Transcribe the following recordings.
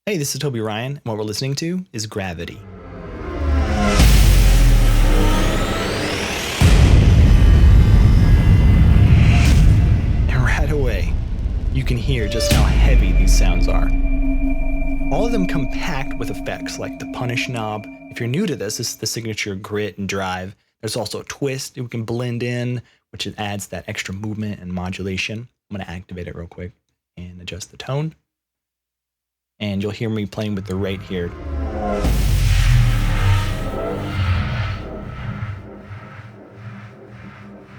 Hey, this is Toby Ryan, and what we're listening to is Gravity. And right away, you can hear just how heavy these sounds are. All of them come packed with effects like the punish knob. If you're new to this is the signature grit and drive. There's also a twist we can blend in, which adds that extra movement and modulation. I'm going to activate it real quick and adjust the tone. And you'll hear me playing with the rate here.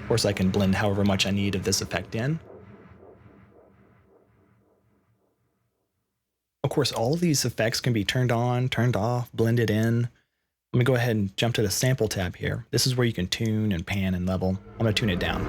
Of course, I can blend however much I need of this effect in. Of course, all of these effects can be turned on, turned off, blended in. Let me go ahead and jump to the sample tab here. This is where you can tune and pan and level. I'm going to tune it down.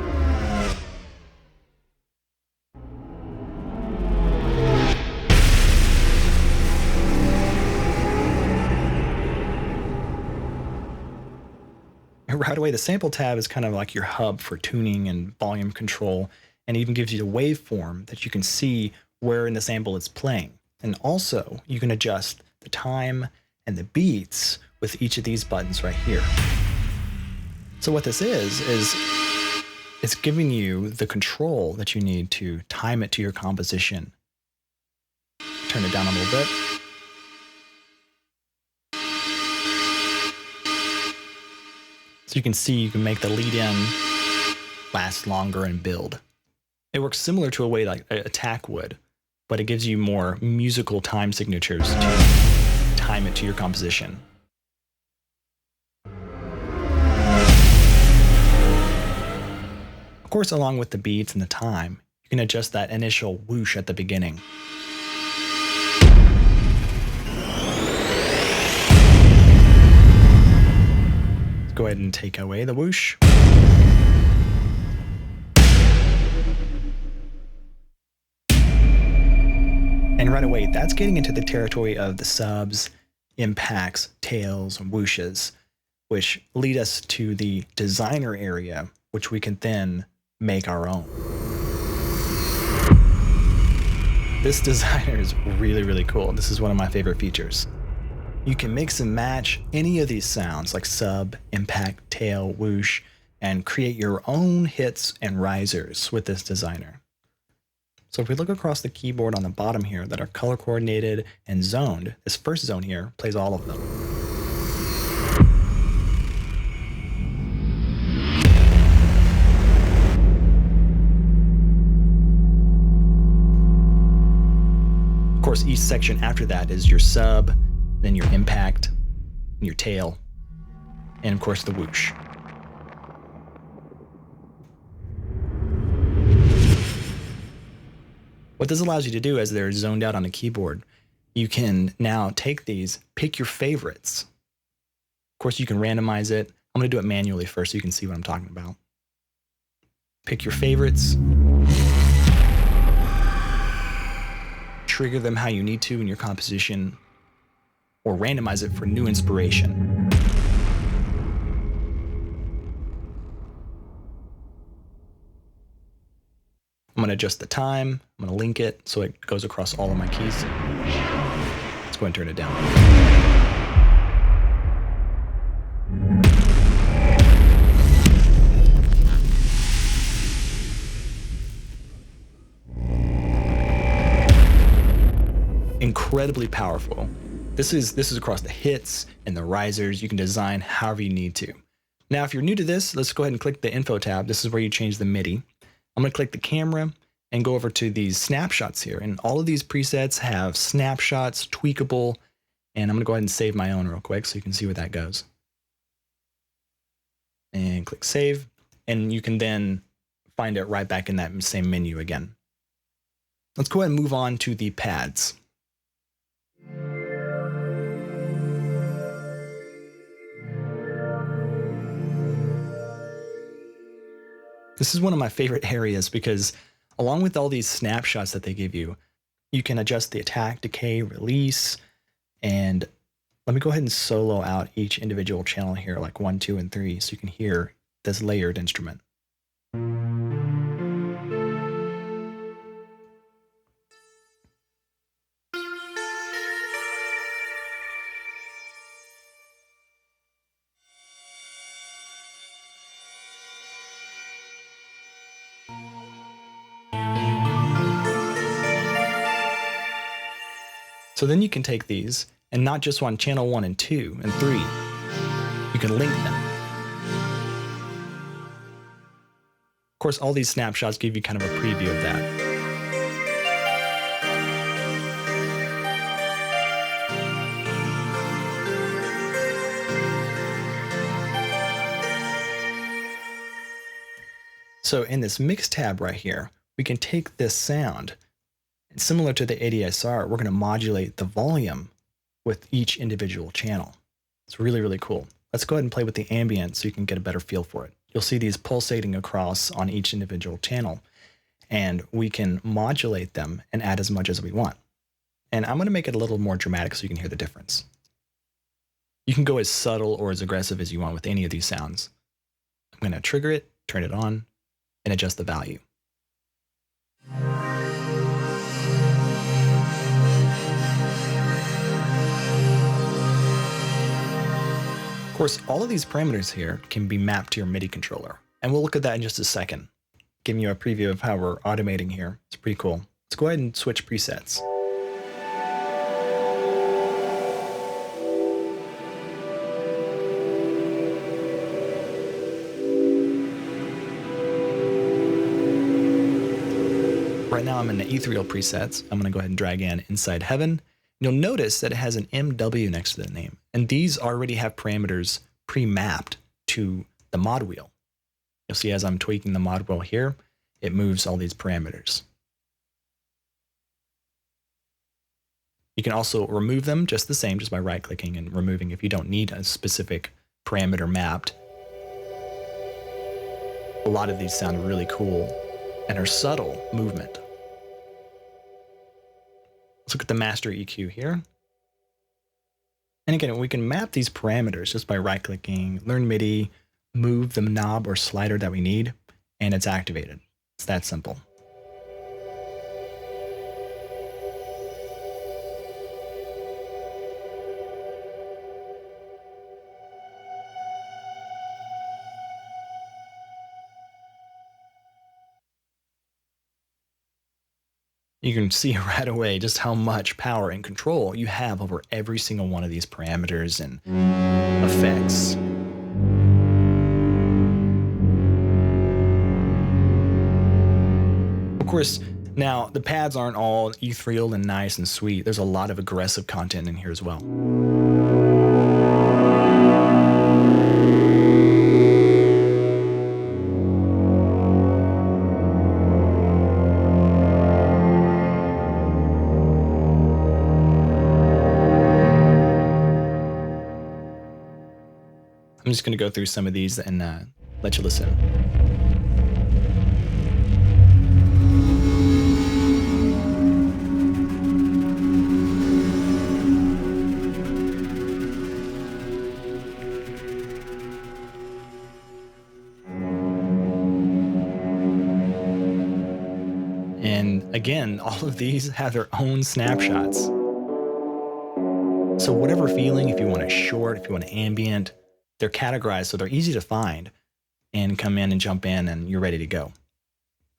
Right away, the sample tab is kind of like your hub for tuning and volume control, and even gives you the waveform that you can see where in the sample it's playing. And also, you can adjust the time and the beats with each of these buttons right here. So what this is it's giving you the control that you need to time it to your composition. Turn it down a little bit. So you can see you can make the lead in last longer and build. It works similar to a way like Attack would, but it gives you more musical time signatures to time it to your composition. Of course, along with the beats and the time, you can adjust that initial whoosh at the beginning. Go ahead and take away the whoosh. And right away, that's getting into the territory of the subs, impacts, tails, and whooshes, which lead us to the designer area, which we can then make our own. This designer is really, really cool. This is one of my favorite features. You can mix and match any of these sounds like sub, impact, tail, whoosh, and create your own hits and risers with this designer. So if we look across the keyboard on the bottom here that are color coordinated and zoned, this first zone here plays all of them. Of course, each section after that is your sub, then your impact, your tail, and of course the whoosh. What this allows you to do as they're zoned out on a keyboard, you can now take these, pick your favorites. Of course, you can randomize it. I'm going to do it manually first so you can see what I'm talking about. Pick your favorites. Trigger them how you need to in your composition, or randomize it for new inspiration. I'm going to adjust the time. I'm going to link it so it goes across all of my keys. Let's go ahead and turn it down. Incredibly powerful. This is across the hits and the risers. You can design however you need to. Now, if you're new to this, let's go ahead and click the info tab. This is where you change the MIDI. I'm going to click the camera and go over to these snapshots here. And all of these presets have snapshots, tweakable, and I'm going to go ahead and save my own real quick so you can see where that goes. And click save, and you can then find it right back in that same menu again. Let's go ahead and move on to the pads. This is one of my favorite areas because along with all these snapshots that they give you, you can adjust the attack, decay, release, and let me go ahead and solo out each individual channel here, like 1, 2, and 3, so you can hear this layered instrument. So then you can take these, and not just on channel 1 and 2 and 3, you can link them. Of course, all these snapshots give you kind of a preview of that. So in this mix tab right here, we can take this sound, and similar to the ADSR, we're going to modulate the volume with each individual channel. It's really, really cool. Let's go ahead and play with the ambient so you can get a better feel for it. You'll see these pulsating across on each individual channel, and we can modulate them and add as much as we want. And I'm going to make it a little more dramatic so you can hear the difference. You can go as subtle or as aggressive as you want with any of these sounds. I'm going to trigger it, turn it on, and adjust the value. Of course, all of these parameters here can be mapped to your MIDI controller, and we'll look at that in just a second. Giving you a preview of how we're automating here. It's pretty cool. Let's go ahead and switch presets. Right now I'm in the ethereal presets. I'm going to go ahead and drag in Inside Heaven. You'll notice that it has an MW next to the name, and these already have parameters pre-mapped to the mod wheel. You'll see as I'm tweaking the mod wheel here, it moves all these parameters. You can also remove them just the same, just by right-clicking and removing if you don't need a specific parameter mapped. A lot of these sound really cool and are subtle movement. Let's look at the master EQ here. And again, we can map these parameters just by right-clicking, learn MIDI, move the knob or slider that we need, and it's activated. It's that simple. You can see right away just how much power and control you have over every single one of these parameters and effects. Of course, now the pads aren't all ethereal and nice and sweet. There's a lot of aggressive content in here as well. I'm just going to go through some of these and let you listen. And again, all of these have their own snapshots. So whatever feeling, if you want a short, if you want an ambient, they're categorized so they're easy to find and come in and jump in and you're ready to go.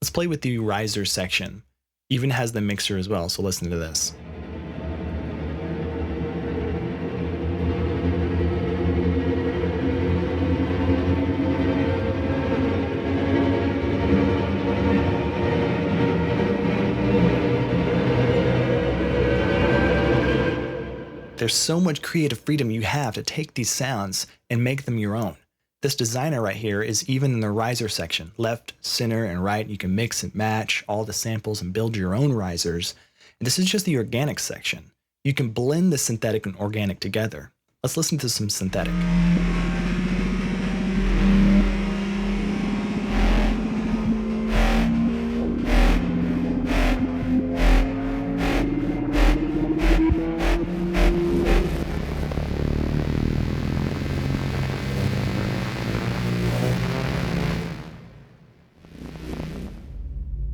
Let's play with the riser section. Even has the mixer as well, so listen to this. There's so much creative freedom you have to take these sounds and make them your own. This designer right here is even in the riser section. Left, center, and right, you can mix and match all the samples and build your own risers. And this is just the organic section. You can blend the synthetic and organic together. Let's listen to some synthetic.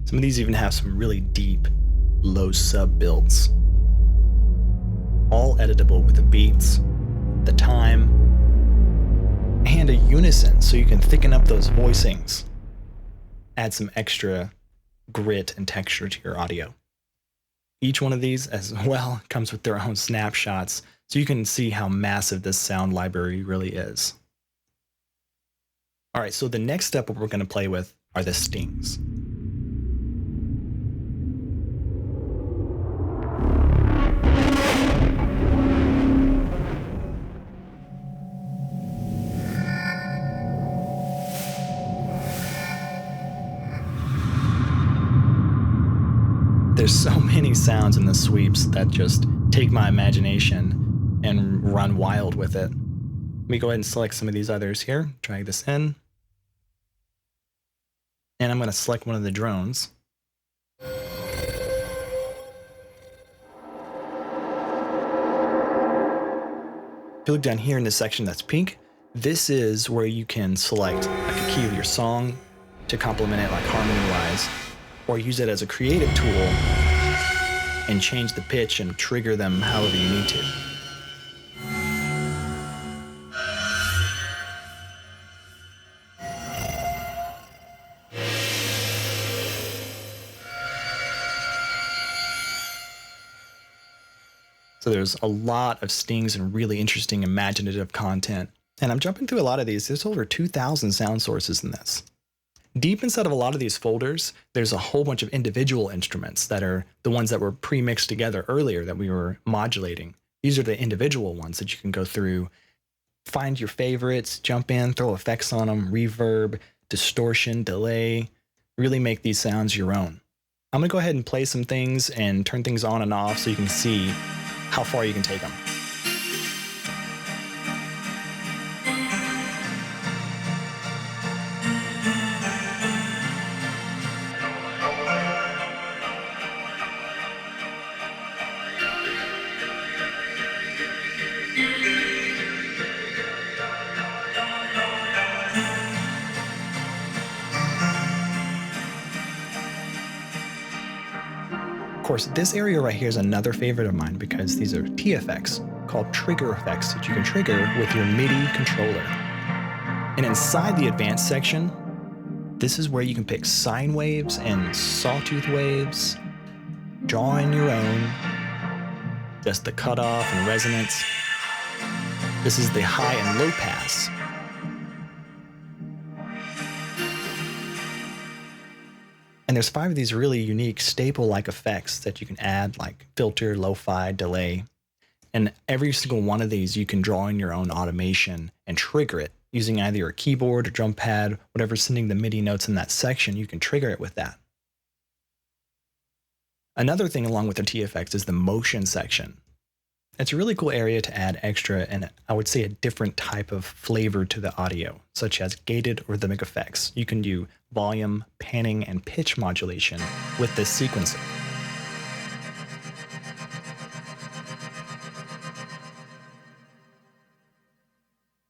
Some of these even have some really deep, low sub builds. All editable with the beats, the time, and a unison so you can thicken up those voicings. Add some extra grit and texture to your audio. Each one of these as well comes with their own snapshots, so you can see how massive this sound library really is. All right, so the next step what we're going to play with are the stings. There's so many sounds in the sweeps that just take my imagination and run wild with it. Let me go ahead and select some of these others here, drag this in. And I'm going to select one of the drones. If you look down here in this section that's pink, this is where you can select like a key of your song to complement it like harmony-wise, or use it as a creative tool and change the pitch and trigger them however you need to. So there's a lot of stings and really interesting imaginative content. And I'm jumping through a lot of these. There's over 2,000 sound sources in this. Deep inside of a lot of these folders, there's a whole bunch of individual instruments that are the ones that were pre-mixed together earlier that we were modulating. These are the individual ones that you can go through, find your favorites, jump in, throw effects on them, reverb, distortion, delay, really make these sounds your own. I'm gonna go ahead and play some things and turn things on and off so you can see how far you can take them. Of course, this area right here is another favorite of mine because these are TFX called trigger effects that you can trigger with your MIDI controller. And inside the advanced section, this is where you can pick sine waves and sawtooth waves, draw in your own, just the cutoff and resonance. This is the high and low pass. And there's 5 of these really unique staple-like effects that you can add, like filter, lo-fi, delay. And every single one of these you can draw in your own automation and trigger it using either your keyboard or drum pad, whatever's sending the MIDI notes in that section, you can trigger it with that. Another thing along with the TFX is the motion section. It's a really cool area to add extra and I would say a different type of flavor to the audio, such as gated rhythmic effects. You can do volume, panning, and pitch modulation with this sequencing.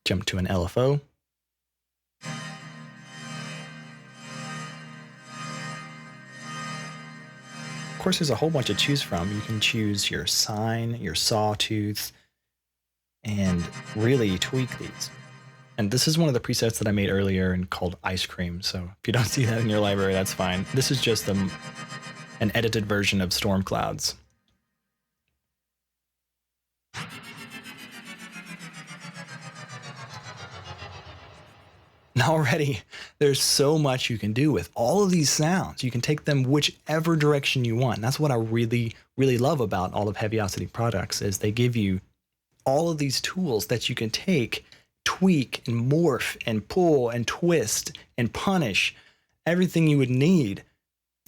Jump to an LFO. Of course, there's a whole bunch to choose from. You can choose your sine, your sawtooth, and really tweak these. And this is one of the presets that I made earlier and called Ice Cream. So if you don't see that in your library, that's fine. This is just an edited version of Storm Clouds. And already, there's so much you can do with all of these sounds. You can take them whichever direction you want. And that's what I really, really love about all of Heavyocity products is they give you all of these tools that you can take, tweak and morph and pull and twist and punish everything you would need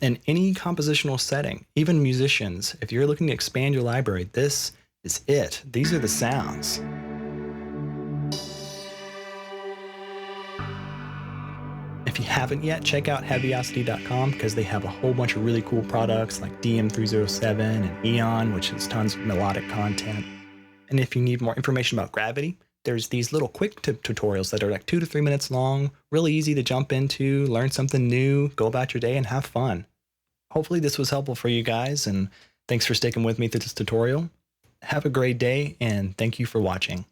in any compositional setting. Even musicians, if you're looking to expand your library, this is it. These are the sounds. If you haven't yet, check out Heavyocity.com because they have a whole bunch of really cool products like DM307 and Eon, which has tons of melodic content. And if you need more information about Gravity, there's these little quick tip tutorials that are like 2 to 3 minutes long, really easy to jump into, learn something new, go about your day and have fun. Hopefully this was helpful for you guys, and thanks for sticking with me through this tutorial. Have a great day, and thank you for watching.